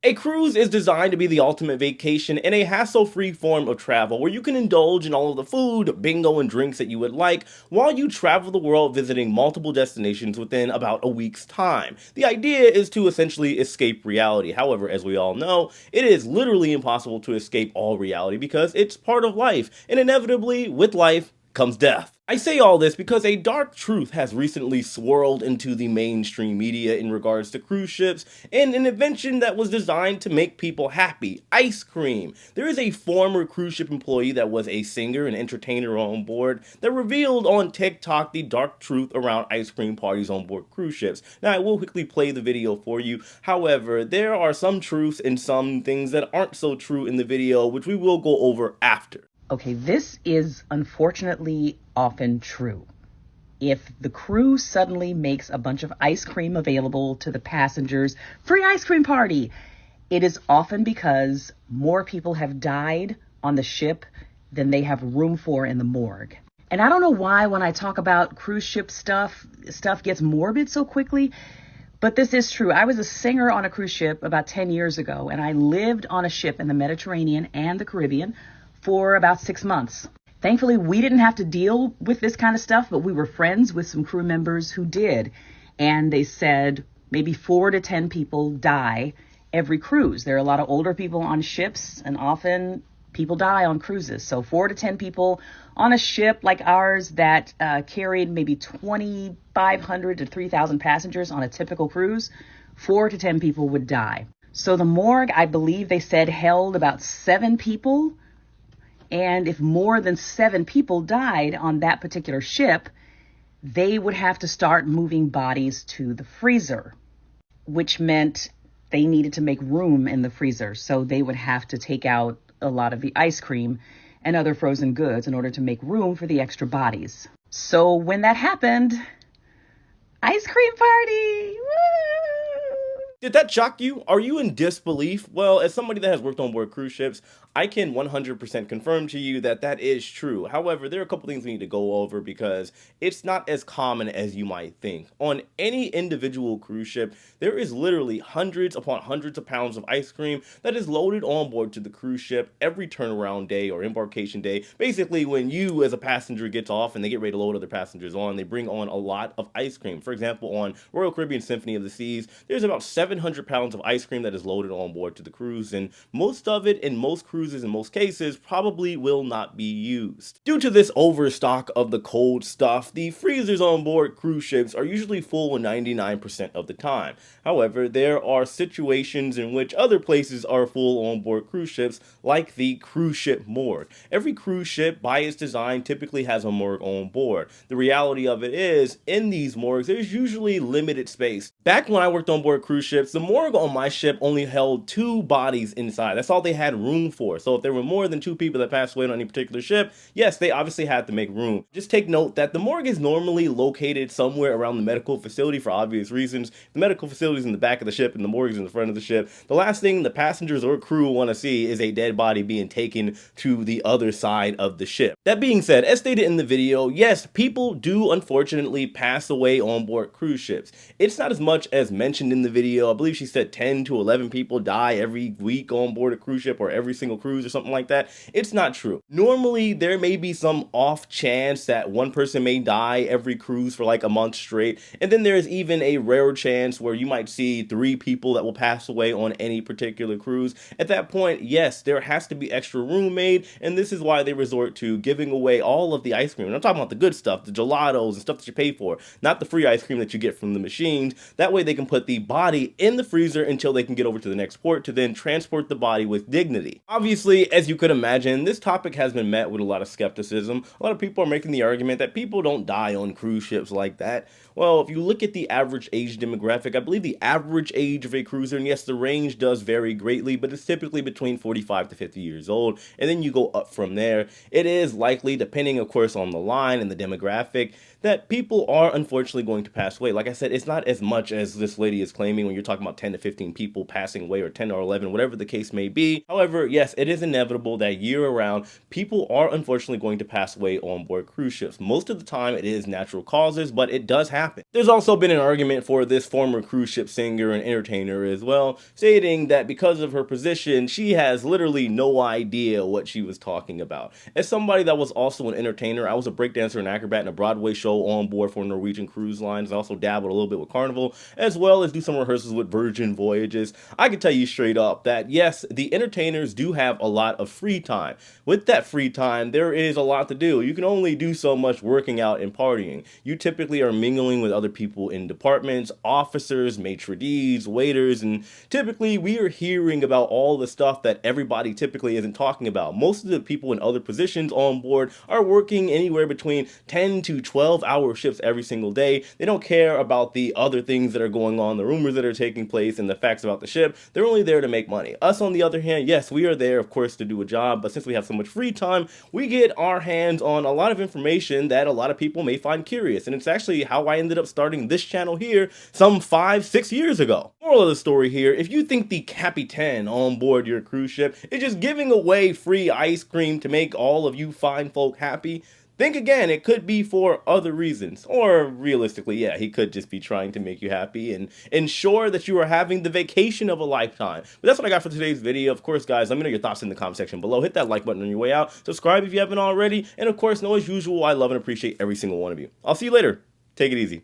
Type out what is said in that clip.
A cruise is designed to be the ultimate vacation and a hassle-free form of travel where you can indulge in all of the food, bingo, and drinks that you would like while you travel the world visiting multiple destinations within about a week's time. The idea is to essentially escape reality. However, as we all know, it is literally impossible to escape all reality because it's part of life, and inevitably, with life comes death. I say all this because a dark truth has recently swirled into the mainstream media in regards to cruise ships and an invention that was designed to make people happy: ice cream. There is a former cruise ship employee that was a singer and entertainer on board that revealed on TikTok the dark truth around ice cream parties on board cruise ships. Now, I will quickly play the video for you. However, there are some truths and some things that aren't so true in the video, which we will go over after. Okay, this is unfortunately often true. If the crew suddenly makes a bunch of ice cream available to the passengers, free ice cream party, it is often because more people have died on the ship than they have room for in the morgue. And I don't know why when I talk about cruise ship stuff gets morbid so quickly, but this is true. I was a singer on a cruise ship about 10 years ago, and I lived on a ship in the Mediterranean and the Caribbean for about 6 months. Thankfully, we didn't have to deal with this kind of stuff, but we were friends with some crew members who did. And they said maybe 4 to 10 people die every cruise. There are a lot of older people on ships, and often people die on cruises. So 4 to 10 people on a ship like ours that carried maybe 2,500 to 3,000 passengers on a typical cruise, 4 to 10 people would die. So the morgue, I believe they said, held about 7 people. And if more than 7 people died on that particular ship, they would have to start moving bodies to the freezer, which meant they needed to make room in the freezer. So they would have to take out a lot of the ice cream and other frozen goods in order to make room for the extra bodies. So when that happened, ice cream party! Woo! Did that shock you? Are you in disbelief? Well, as somebody that has worked on board cruise ships, I can 100% confirm to you that that is true. However, there are a couple things we need to go over because it's not as common as you might think. On any individual cruise ship, there is literally hundreds upon hundreds of pounds of ice cream that is loaded on board to the cruise ship every turnaround day or embarkation day. Basically, when you as a passenger gets off and they get ready to load other passengers on, they bring on a lot of ice cream. For example, on Royal Caribbean Symphony of the Seas, there's about 700 pounds of ice cream that is loaded on board to the cruise, and most of it in most cruises in most cases probably will not be used. Due to this overstock of the cold stuff, the freezers on board cruise ships are usually full 99% of the time. However, there are situations in which other places are full on board cruise ships, like the cruise ship morgue. Every cruise ship, by its design, typically has a morgue on board. The reality of it is, in these morgues, there's usually limited space. Back when I worked on board cruise ships, the morgue on my ship only held 2 bodies inside. That's all they had room for. So if there were more than 2 people that passed away on any particular ship, yes, they obviously had to make room. Just take note that the morgue is normally located somewhere around the medical facility for obvious reasons. The medical facility is in the back of the ship and the morgue is in the front of the ship. The last thing the passengers or crew want to see is a dead body being taken to the other side of the ship. That being said, as stated in the video, yes, people do unfortunately pass away on board cruise ships. It's not as much as mentioned in the video. I believe she said 10 to 11 people die every week on board a cruise ship or every single cruise or something like that. It's not true. Normally, there may be some off chance that one person may die every cruise for like a month straight. And then there's even a rare chance where you might see 3 people that will pass away on any particular cruise. At that point, yes, there has to be extra room made. And this is why they resort to giving away all of the ice cream. And I'm talking about the good stuff, the gelatos and stuff that you pay for, not the free ice cream that you get from the machines. That way they can put the body in the freezer until they can get over to the next port to then transport the body with dignity. Obviously, as you could imagine, this topic has been met with a lot of skepticism. A lot of people are making the argument that people don't die on cruise ships like that. Well, if you look at the average age demographic, I believe the average age of a cruiser, and yes, the range does vary greatly, but it's typically between 45 to 50 years old, and then you go up from there. It is likely, depending of course on the line and the demographic, that people are unfortunately going to pass away. Like I said, it's not as much as this lady is claiming when you're talking about 10 to 15 people passing away, or 10 or 11, whatever the case may be. However, yes, it is inevitable that year-round, people are unfortunately going to pass away on board cruise ships. Most of the time, it is natural causes, but it does happen. There's also been an argument for this former cruise ship singer and entertainer as well, stating that because of her position, she has literally no idea what she was talking about. As somebody that was also an entertainer, I was a breakdancer and acrobat in a Broadway show on board for Norwegian Cruise Lines. I also dabbled a little bit with Carnival, as well as do some rehearsals with Virgin Voyages. I can tell you straight up that yes, the entertainers do have a lot of free time. With that free time, there is a lot to do. You can only do so much working out and partying. You typically are mingling with other people in departments, officers, maitre d's, waiters, and typically we are hearing about all the stuff that everybody typically isn't talking about. Most of the people in other positions on board are working anywhere between 10 to 12-hour shifts every single day. They don't care about the other things that are going on, the rumors that are taking place, and the facts about the ship. They're only there to make money. Us, on the other hand, yes, we are there, of course, to do a job, but since we have so much free time, we get our hands on a lot of information that a lot of people may find curious, and it's actually how I ended up starting this channel here some 5-6 years ago. Moral of the story here, if you think the Capitan on board your cruise ship is just giving away free ice cream to make all of you fine folk happy, think again. It could be for other reasons. Or realistically, yeah, he could just be trying to make you happy and ensure that you are having the vacation of a lifetime. But that's what I got for today's video. Of course, guys, let me know your thoughts in the comment section below. Hit that like button on your way out. Subscribe if you haven't already. And of course, know as usual, I love and appreciate every single one of you. I'll see you later. Take it easy.